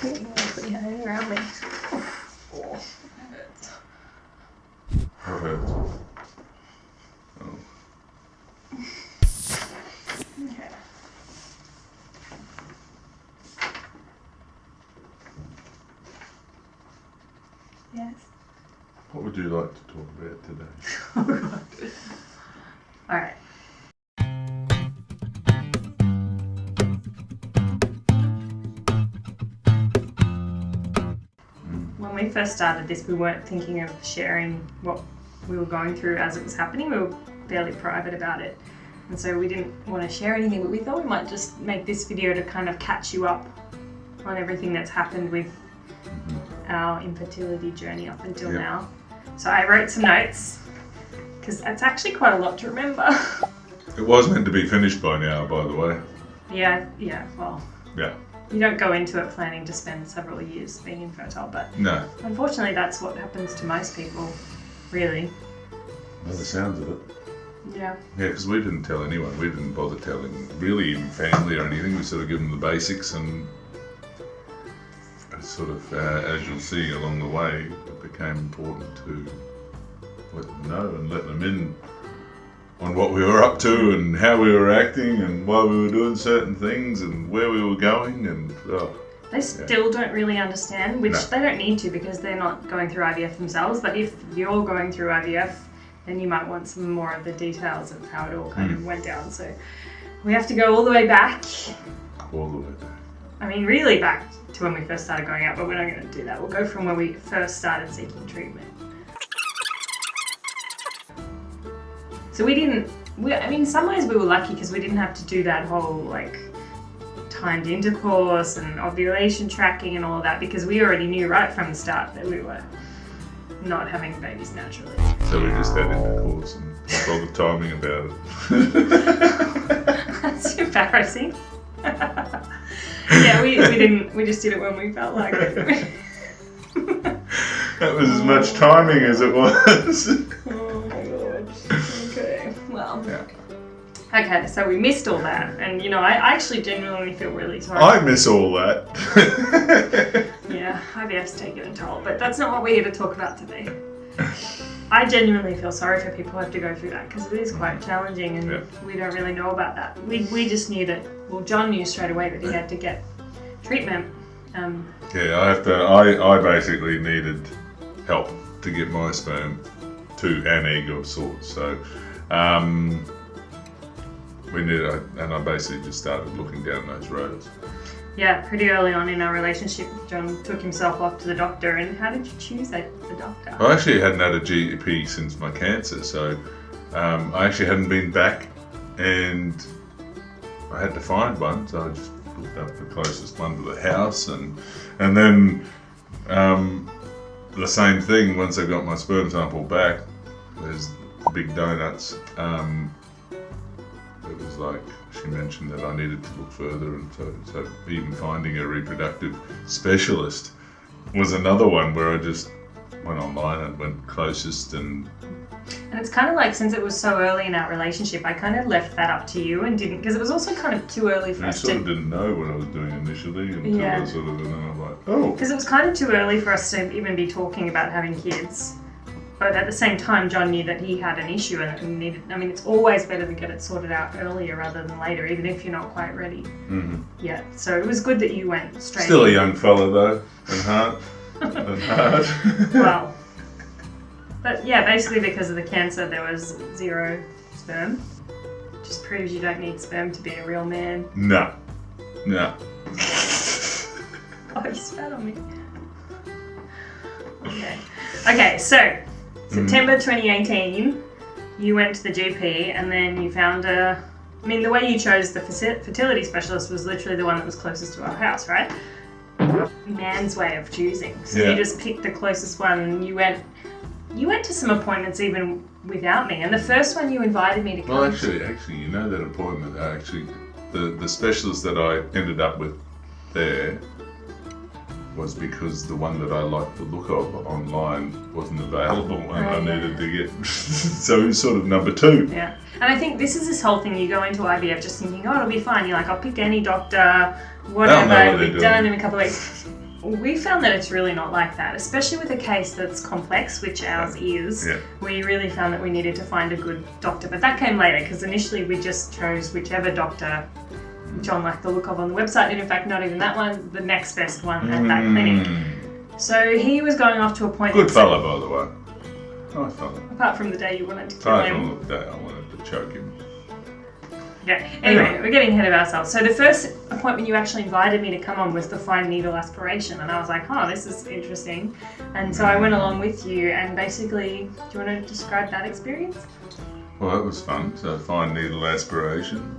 Put your hand around me. Oh, What hurts? Oh. okay. Yes. What would you like to talk about today? Oh God. All right. When we first started this, we weren't thinking of sharing what we were going through as it was happening. We were fairly private about it. And so we didn't want to share anything, but we thought we might just make this video to kind of catch you up on everything that's happened with our infertility journey up until now. So I wrote some notes, because it's actually quite a lot to remember. It was meant to be finished by now, by the way. Yeah, well. Yeah. You don't go into it planning to spend several years being infertile, but No. unfortunately that's what happens to most people, really. By the sounds of it. Yeah. Yeah, because we didn't tell anyone. We didn't bother telling really even family or anything. We sort of give them the basics, and sort of, as you'll see along the way, it became important to let them know and let them in on what we were up to and how we were acting and why we were doing certain things and where we were going, and they still don't really understand, which they don't need to because they're not going through IVF themselves, but if you're going through IVF, then you might want some more of the details of how it all kind of went down. So we have to go all the way back. All the way back. I mean, really back to when we first started going out, but we're not going to do that. We'll go from when we first started seeking treatment. So I mean, in some ways we were lucky because we didn't have to do that whole like timed intercourse and ovulation tracking and all of that, because we already knew right from the start that we were not having babies naturally. So we just had intercourse and all the timing about it. That's embarrassing. Yeah, we just did it when we felt like it. That was as much timing as it was. Oh my god. Okay, well. Yeah. Okay, so we missed all that, and you know, I actually genuinely feel really sorry. I miss all that. Yeah, IVF's taken a toll, but that's not what we're here to talk about today. I genuinely feel sorry for people who have to go through that, because it is quite challenging, and we don't really know about that. We just knew that, well, John knew straight away that he had to get treatment. Yeah, I basically needed help to get my sperm to an egg of sorts. So I basically just started looking down those roads. Yeah, pretty early on in our relationship, John took himself off to the doctor. And how did you choose the doctor? I actually hadn't had a GP since my cancer, so I actually hadn't been back, and I had to find one, so I just looked up the closest one to the house, and then the same thing, once I got my sperm sample back, there's big donuts. It was like, she mentioned that I needed to look further, and so even finding a reproductive specialist was another one where I just went online and went closest. And it's kind of like, since it was so early in our relationship, I kind of left that up to you and didn't, because it was also kind of too early for us to... I sort of didn't know what I was doing initially until I sort of, and then I'm like, oh. Because it was kind of too early for us to even be talking about having kids. But at the same time, John knew that he had an issue and it needed, I mean, it's always better to get it sorted out earlier rather than later, even if you're not quite ready. Mm-hmm. Yeah, so it was good that you went straight Still in. a young fella though, and hard. And hard. Well, but yeah, basically because of the cancer there was 0 sperm. Just proves you don't need sperm to be a real man. No. Oh, you spat on me. Okay, so September 2018, you went to the GP and then you found I mean, the way you chose the fertility specialist was literally the one that was closest to our house, right? Man's way of choosing. So you just picked the closest one, and you went to some appointments even without me. And the first one you invited me to come. Well, actually, you know that appointment. Actually, the specialist that I ended up with there was because the one that I liked the look of online wasn't available, and I needed to get. So it was sort of number 2. Yeah, and I think this is this whole thing. You go into IVF just thinking, oh, it'll be fine. You're like, I'll pick any doctor, whatever, it'll be done in a couple of weeks. We found that it's really not like that, especially with a case that's complex, which ours is. Yeah. We really found that we needed to find a good doctor, but that came later because initially we just chose whichever doctor Jon liked the look of on the website, and in fact not even that one, the next best one at that clinic. So he was going off to a point. Good fella, by the way. Nice fella. Apart from the day you wanted to kill him. Apart from the day I wanted to choke him. Yeah. Anyway, we're getting ahead of ourselves. So the first appointment you actually invited me to come on was the Fine Needle Aspiration, and I was like, oh, this is interesting. And so I went along with you, and basically, do you want to describe that experience? Well, that was fun. So Fine Needle Aspiration.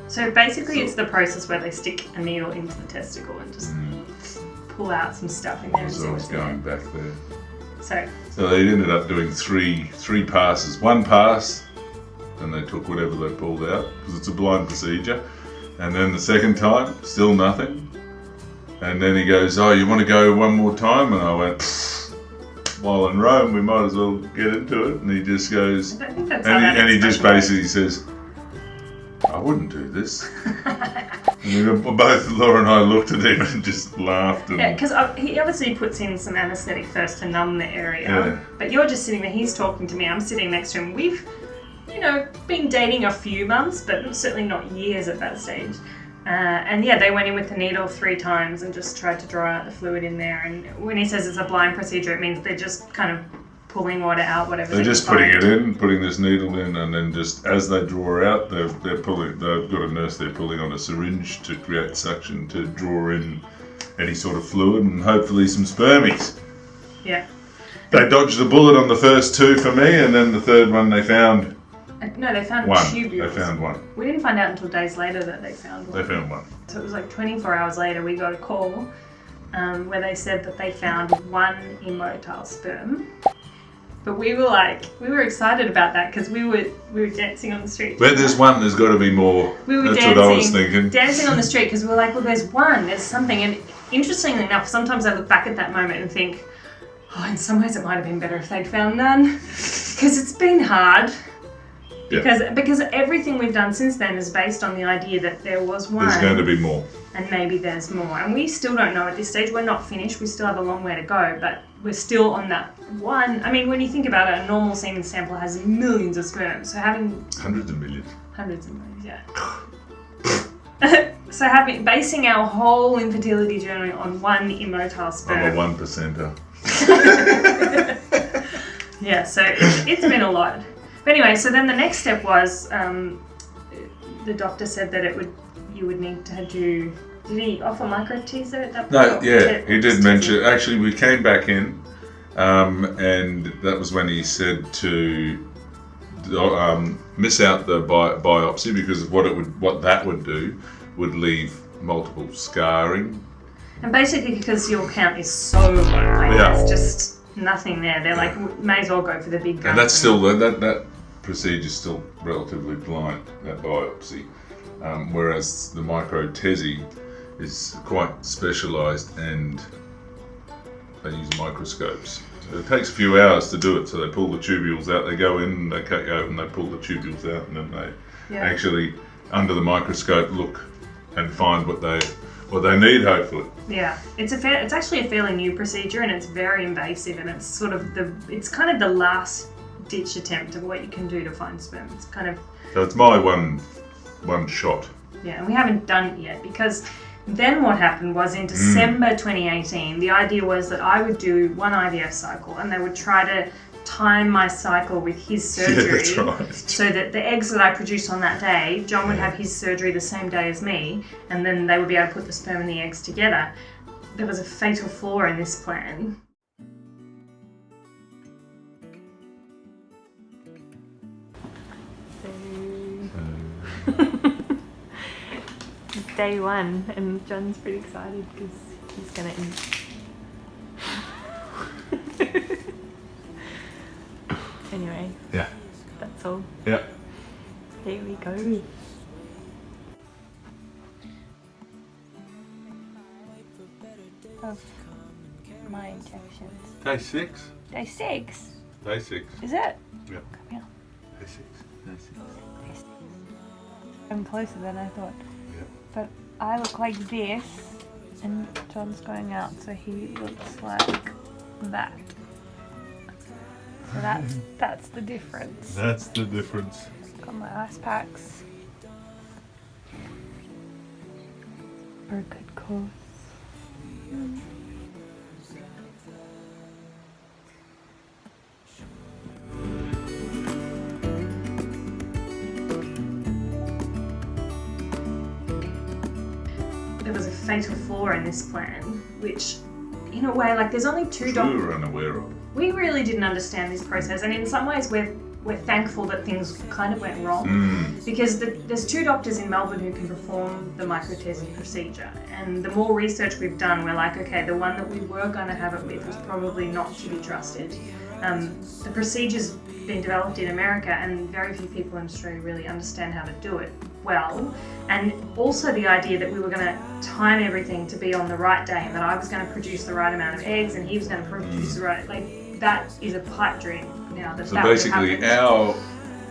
So basically, it's the process where they stick a needle into the testicle and just pull out some stuff in there. So I was going back there. So they ended up doing three passes. One pass, and they took whatever they pulled out because it's a blind procedure. And then the second time, still nothing. And then he goes, "Oh, you want to go one more time?" And I went, "While in Rome, we might as well get into it." And he just goes, I don't think that's and he just basically says, "I wouldn't do this." And both Laura and I looked at him and just laughed. And yeah, because he obviously puts in some anaesthetic first to numb the area. Yeah. But you're just sitting there, he's talking to me, I'm sitting next to him. We've, been dating a few months, but certainly not years at that stage. And yeah, they went in with the needle 3 times and just tried to draw out the fluid in there. And when he says it's a blind procedure, it means they're just kind of pulling water out, whatever. They're just putting it in, putting this needle in, and then just as they draw out, they're pulling. They've got a nurse there pulling on a syringe to create suction to draw in any sort of fluid and hopefully some spermies. Yeah. They dodged the bullet on the first 2 for me, and then the third one they found. No, they found one. tubules. They found one. We didn't find out until days later that they found one. They found one. So it was like 24 hours later we got a call where they said that they found 1 immotile sperm. But we were excited about that because we were dancing on the street. Where there's one, there's got to be more. We were That's what I was thinking. Dancing on the street because we were like, well, there's one, there's something. And interestingly enough, sometimes I look back at that moment and think, oh, in some ways it might have been better if they'd found none. Because it's been hard. Yeah. Because everything we've done since then is based on the idea that there was one. There's going to be more. And maybe there's more. And we still don't know at this stage. We're not finished. We still have a long way to go. But we're still on that one. I mean, when you think about it, a normal semen sample has millions of sperm. So having... Hundreds of millions. Hundreds of millions, yeah. So basing our whole infertility journey on 1 immotile sperm. I'm a 1%er. Yeah, so it's been a lot. But anyway, so then the next step was the doctor said that you would need to do. Did he offer micro teaser at that point? No, yeah, he did mention. Actually, we came back in, and that was when he said to miss out the biopsy because of what that would do would leave multiple scarring. And basically, because your count is so low, there's just nothing there. They're like, may as well go for the big gun. And that's still that procedure is still relatively blind, that biopsy, whereas the microtesi is quite specialised and they use microscopes. So it takes a few hours to do it, so they pull the tubules out, they go in, they cut you open, they pull the tubules out, and then they actually, under the microscope, look and find what they need, hopefully. Yeah, it's actually a fairly new procedure and it's very invasive and it's sort of it's kind of the last ditch attempt of what you can do to find sperm. It's kind of... So it's my one shot. Yeah, and we haven't done it yet because then what happened was in December 2018, the idea was that I would do 1 IVF cycle and they would try to time my cycle with his surgery. Yeah, that's right. So that the eggs that I produced on that day, Jon would have his surgery the same day as me, and then they would be able to put the sperm and the eggs together. There was a fatal flaw in this plan. It's day 1, and Jon's pretty excited because he's gonna eat. Anyway. Yeah. That's all. Yeah. Here we go. Of my injections. Day 6. Day 6? Day 6. Is it? Yeah. Come here. Day 6. Day 6. I'm closer than I thought. Yeah. But I look like this, And Jon's going out, so he looks like that. So that's the difference. That's the difference. Got my ice packs for a good cause. There was a fatal flaw in this plan, which, in a way, like there's only two We doctors. were unaware of. We really didn't understand this process, and in some ways we're thankful that things kind of went wrong because there's two doctors in Melbourne who can perform the microtesting procedure, and the more research we've done, we're like, okay, the one that we were going to have it with was probably not to be trusted. The procedure's been developed in America, and very few people in Australia really understand how to do it well, and also the idea that we were going to time everything to be on the right day, and that I was going to produce the right amount of eggs and he was going to produce the right, like that is a pipe dream now. So basically our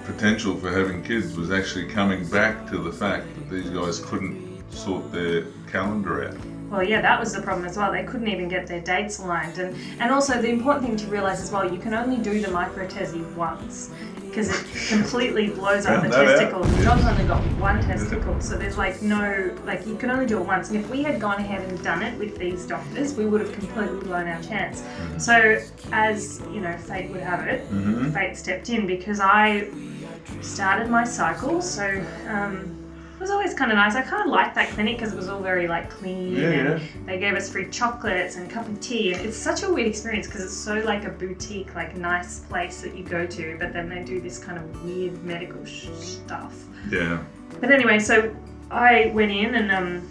potential for having kids was actually coming back to the fact that these guys couldn't sort their calendar out. Well, yeah, that was the problem as well. They couldn't even get their dates aligned. And also the important thing to realise as well, you can only do the microtesting once because it completely blows up the testicles. John's only got one testicle, so there's like no, like you can only do it once. And if we had gone ahead and done it with these doctors, we would have completely blown our chance. So as, you know, fate would have it, fate stepped in because I started my cycle. So it was always kind of nice. I kind of liked that clinic because it was all very like clean, and they gave us free chocolates and a cup of tea, and it's such a weird experience because it's so like a boutique, like nice place that you go to, but then they do this kind of weird medical stuff. Yeah. But anyway, so I went in and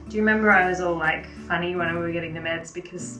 do you remember I was all like funny when we were getting the meds because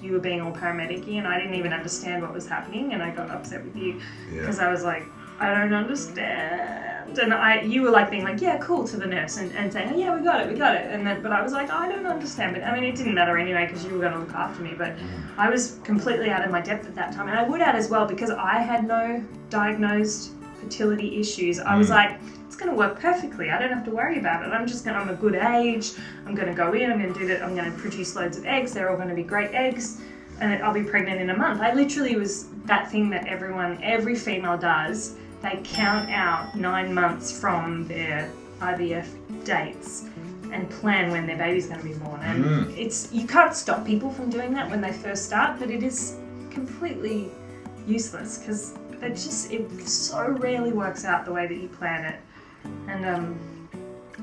you were being all paramedic-y and I didn't even understand what was happening, and I got upset with you because I was like, I don't understand. And you were like being like, yeah, cool, to the nurse and saying, oh, yeah, we got it. And then, but I was like, I don't understand. But I mean, it didn't matter anyway because you were going to look after me. But I was completely out of my depth at that time. And I would add as well, because I had no diagnosed fertility issues, I was like, it's going to work perfectly. I don't have to worry about it. I'm a good age. I'm going to go in, I'm going to do that. I'm going to produce loads of eggs. They're all going to be great eggs. And I'll be pregnant in a month. I literally was that thing that every female does. They count out 9 months from their IVF dates and plan when their baby's going to be born. And you can't stop people from doing that when they first start, but it is completely useless because it so rarely works out the way that you plan it. And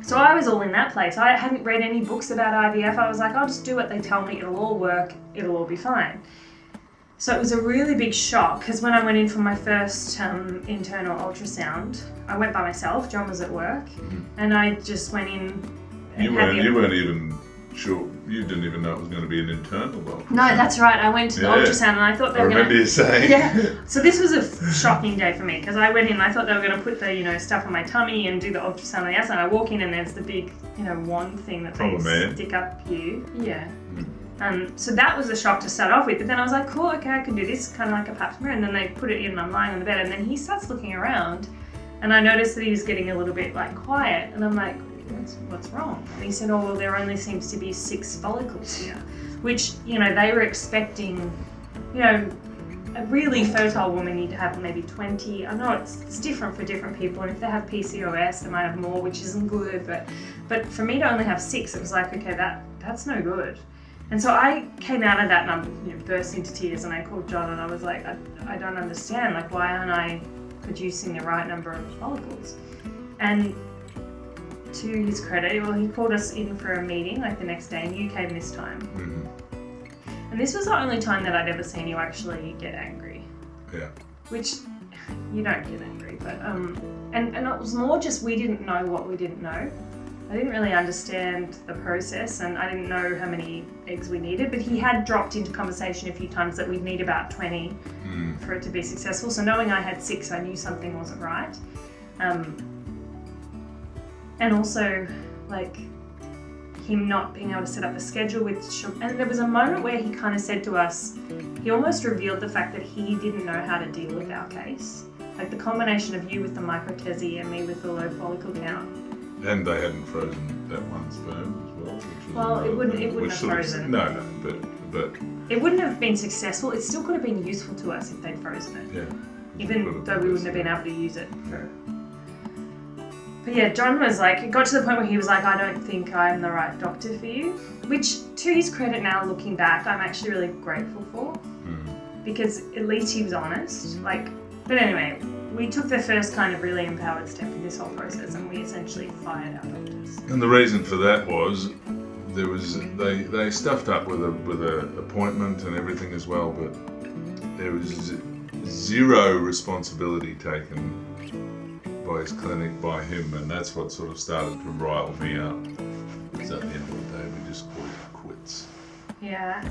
so I was all in that place. I hadn't read any books about IVF. I was like, I'll just do what they tell me. It'll all work. It'll all be fine. So it was a really big shock because when I went in for my first internal ultrasound, I went by myself. Jon was at work, and I just went in. And you weren't even sure. You didn't even know it was going to be an internal ultrasound. No, that's right. I went to the ultrasound, and I thought they were going to. I remember you saying. Yeah. So this was a shocking day for me because I went in. And I thought they were going to put the stuff on my tummy and do the ultrasound on the outside. I walk in, and there's the big wand thing that they stick up you. Yeah. So that was a shock to start off with, but then I was like, cool, okay, I can do this, kind of like a pap smear, and then they put it in and I'm lying on the bed, and then he starts looking around, and I noticed that he was getting a little bit like quiet, and I'm like, what's wrong? And he said, oh, well, there only seems to be 6 follicles here, which, they were expecting, a really fertile woman need to have maybe 20. I know it's different for different people, and if they have PCOS, they might have more, which isn't good, but for me to only have 6, it was like, okay, that's no good. And so I came out of that and I burst into tears, and I called Jon and I was like, I don't understand, like why aren't I producing the right number of follicles? And to his credit, well, he called us in for a meeting like the next day, and you came this time. And this was the only time that I'd ever seen you actually get angry. Yeah. Which you don't get angry, but and it was more just we didn't know what we didn't know. I didn't really understand the process, and I didn't know how many eggs we needed, but he had dropped into conversation a few times that we'd need about 20 for it to be successful. So knowing I had 6, I knew something wasn't right. And also, like, him not being able to set up a schedule and there was a moment where he kind of said to us, he almost revealed the fact that he didn't know how to deal with our case. Like the combination of you with the microtesting and me with the low follicle count. And they hadn't frozen that one sperm as well. Which was Well, it wouldn't which have sort of- frozen. No, but It wouldn't have been successful. It still could have been useful to us if they'd frozen it. yeah. Even though we wouldn't have been able to use it. But yeah, John was like, it got to the point where he was like, I don't think I'm the right doctor for you. Which, to his credit now, looking back, I'm actually really grateful for. Because at least he was honest. But anyway, we took the first kind of really empowered step in this whole process, and we essentially fired our doctors. And the reason for that was they stuffed up with a appointment and everything as well, but there was zero responsibility taken by his clinic, by him, and that's what sort of started to rile me up. Because at the end of the day, we just called it quits. Yeah.